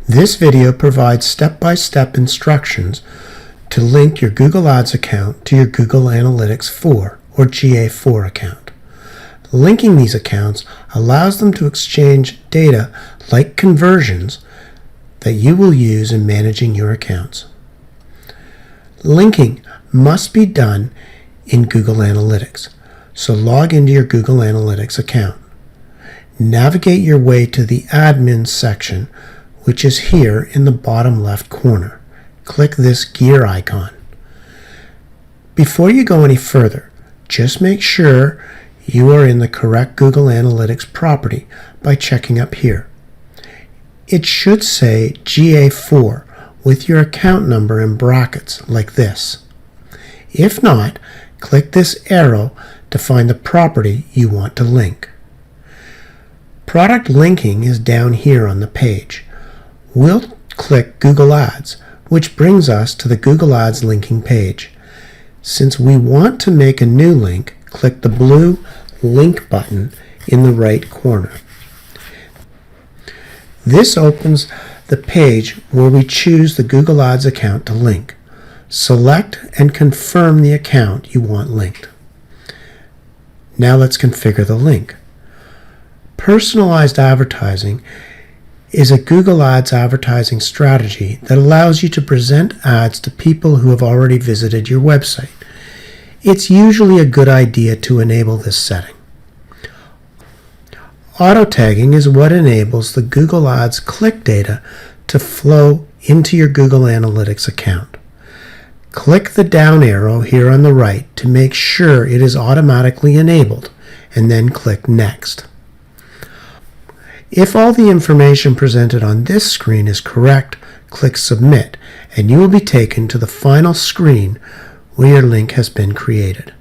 This video provides step-by-step instructions to link your Google Ads account to your Google Analytics 4 or GA4 account. Linking these accounts allows them to exchange data like conversions that you will use in managing your accounts. Linking must be done in Google Analytics, so log into your Google Analytics account. Navigate your way to the Admin section, which is here in the bottom left corner. Click this gear icon. Before you go any further, just make sure you are in the correct Google Analytics property by checking up here. It should say GA4 with your account number in brackets like this. If not, click this arrow to find the property you want to link. Product linking is down here on the page. We'll click Google Ads, which brings us to the Google Ads linking page. Since we want to make a new link, click the blue link button in the right corner. This opens the page where we choose the Google Ads account to link. Select and confirm the account you want linked. Now let's configure the link. Personalized advertising is a Google Ads advertising strategy that allows you to present ads to people who have already visited your website. It's usually a good idea to enable this setting. Auto-tagging is what enables the Google Ads click data to flow into your Google Analytics account. Click the down arrow here on the right to make sure it is automatically enabled, and then click Next. If all the information presented on this screen is correct, click Submit, and you will be taken to the final screen where your link has been created.